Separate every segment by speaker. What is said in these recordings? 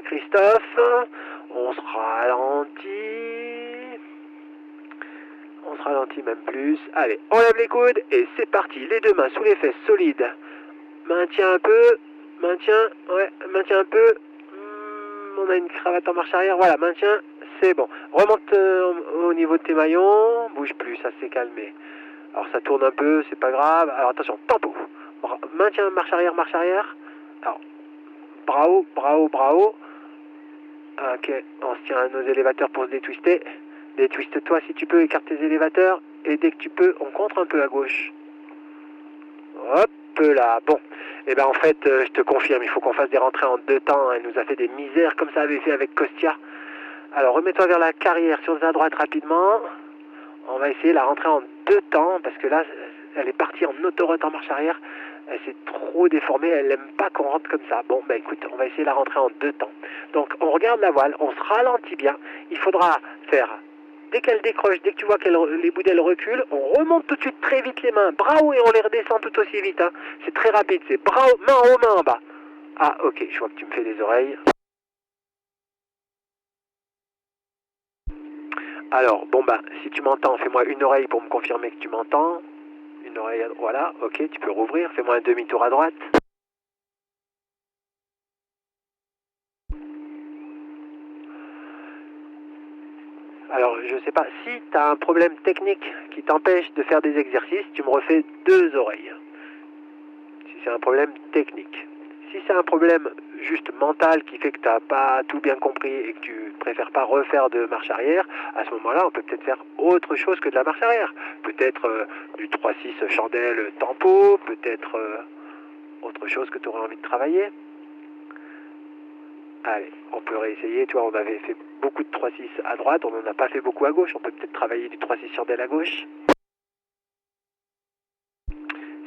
Speaker 1: Christophe. On se ralentit. On se ralentit même plus. Allez, on lève les coudes et c'est parti. Les deux mains sous les fesses solides. Maintiens un peu. Maintiens. Ouais, maintiens un peu. On a une cravate en marche arrière. Voilà, maintiens. C'est bon. Remonte au niveau de tes maillons. Bouge plus, ça s'est calmé. Alors ça tourne un peu, c'est pas grave. Alors attention, tempo. Maintiens marche arrière, marche arrière. Alors, bravo, bravo, bravo. Ok, on se tient à nos élévateurs pour se détwister. Détwiste-toi si tu peux, écarte tes élévateurs. Et dès que tu peux, on contre un peu à gauche. Hop là, bon. Et ben en fait, je te confirme, il faut qu'on fasse des rentrées en 2 temps. Elle nous a fait des misères comme ça avait fait avec Kostia. Alors remets-toi vers la carrière sur la droite rapidement. On va essayer la rentrée en 2 temps parce que là, elle est partie en autoroute en marche arrière. Elle s'est trop déformée, elle n'aime pas qu'on rentre comme ça. Bon, bah écoute, on va essayer la rentrée en 2 temps. Donc on regarde la voile, on se ralentit bien. Il faudra faire, dès qu'elle décroche, dès que tu vois que les bouts d'elle reculent, on remonte tout de suite très vite les mains. Bras haut et on les redescend tout aussi vite. Hein. C'est très rapide, c'est bras haut, main haut, main en bas. Ah ok, je vois que tu me fais des oreilles. Alors, bon bah, si tu m'entends, fais-moi une oreille pour me confirmer que tu m'entends. Une oreille, voilà, ok, tu peux rouvrir. Fais-moi un demi-tour à droite. Alors, je sais pas, si tu as un problème technique qui t'empêche de faire des exercices, tu me refais 2 oreilles. Si c'est un problème technique. Si c'est un problème juste mental qui fait que tu n'as pas tout bien compris et que tu préfères pas refaire de marche arrière, à ce moment-là, on peut peut-être faire autre chose que de la marche arrière. Peut-être du 3-6 chandelle tempo, peut-être autre chose que tu aurais envie de travailler. Allez, on peut réessayer, tu vois, on avait fait beaucoup de 3-6 à droite, on n'en a pas fait beaucoup à gauche, on peut peut-être travailler du 3-6 chandelle à gauche.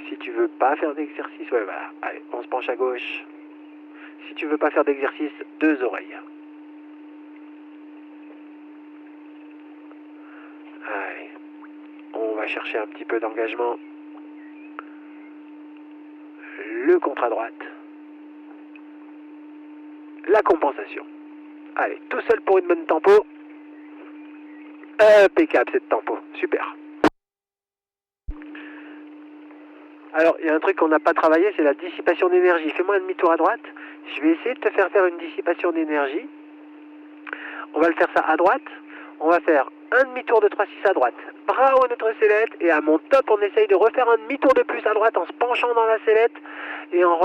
Speaker 1: Si tu veux pas faire d'exercice, ouais voilà, allez, on se penche à gauche. Si tu veux pas faire d'exercice, 2 oreilles. Allez, on va chercher un petit peu d'engagement. Le contre à droite. La compensation. Allez, tout seul pour une bonne tempo. Impeccable cette tempo, super. Alors, il y a un truc qu'on n'a pas travaillé, c'est la dissipation d'énergie. Fais-moi un demi-tour à droite. Je vais essayer de te faire une dissipation d'énergie. On va le faire ça à droite. On va faire un demi-tour de 3-6 à droite. Bras haut notre sellette. Et à mon top, on essaye de refaire un demi-tour de plus à droite en se penchant dans la sellette et en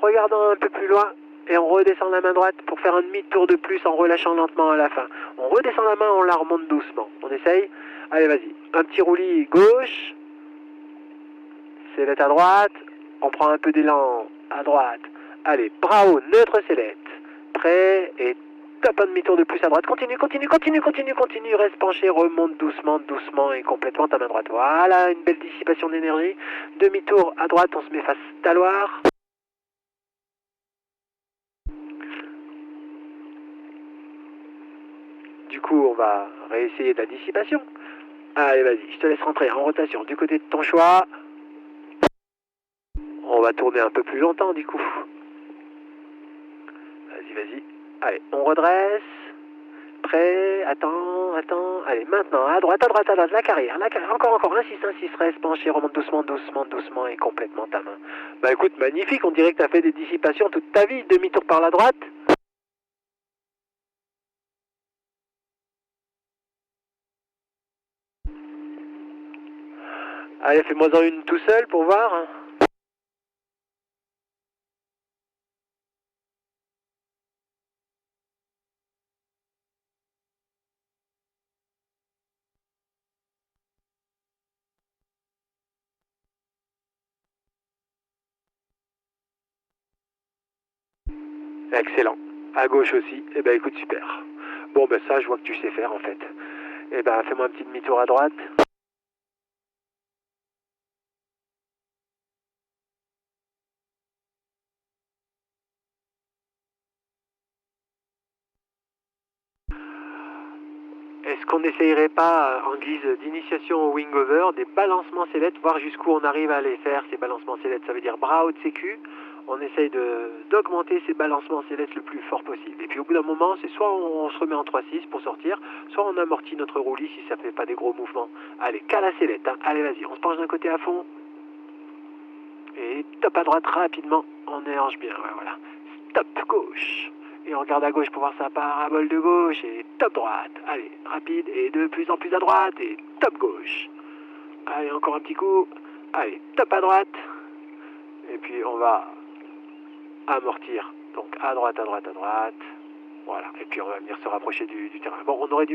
Speaker 1: regardant un peu plus loin. Et on redescend la main droite pour faire un demi-tour de plus en relâchant lentement à la fin. On redescend la main, on la remonte doucement. On essaye. Allez, vas-y. Un petit roulis gauche. Sellette à droite. On prend un peu d'élan à droite. Allez, bras haut, neutre sellette. Prêt et top, un demi-tour de plus à droite. Continue, continue, continue, continue, continue. Reste penché, remonte doucement, doucement et complètement ta main droite. Voilà, une belle dissipation d'énergie. Demi-tour à droite, on se met face taloir. Du coup, on va réessayer de la dissipation. Allez, vas-y, je te laisse rentrer en rotation du côté de ton choix. On va tourner un peu plus longtemps, du coup. Vas-y, vas-y. Allez, on redresse. Prêt, attends, allez, maintenant, à droite, la carrière, encore, insiste, reste penché, remonte doucement, doucement, doucement et complètement ta main. Bah écoute, magnifique, on dirait que tu as fait des dissipations toute ta vie, demi-tour par la droite. Allez, fais-moi-en une tout seul pour voir. Excellent. À gauche aussi. Eh ben écoute, super. Bon, ben ça, je vois que tu sais faire en fait. Eh ben, fais-moi un petit demi-tour à droite. Est-ce qu'on n'essayerait pas, en guise d'initiation au wing-over, des balancements sellettes, voir jusqu'où on arrive à les faire, ces balancements sellettes. Ça veut dire bras haut de sécu, on essaye d'augmenter ses balancements célestes le plus fort possible. Et puis au bout d'un moment, c'est soit on se remet en 3-6 pour sortir, soit on amortit notre roulis si ça fait pas des gros mouvements. Allez, cale la sellette, hein. Allez, vas-y, on se penche d'un côté à fond. Et top à droite rapidement, on éhanche bien, ouais, voilà. Stop gauche. Et on regarde à gauche pour voir sa parabole de gauche. Et top droite. Allez, rapide. Et de plus en plus à droite. Et top gauche. Allez, encore un petit coup. Allez, top à droite. Et puis on va amortir. Donc à droite, à droite, à droite. Voilà. Et puis on va venir se rapprocher du terrain. Bon, on aurait dû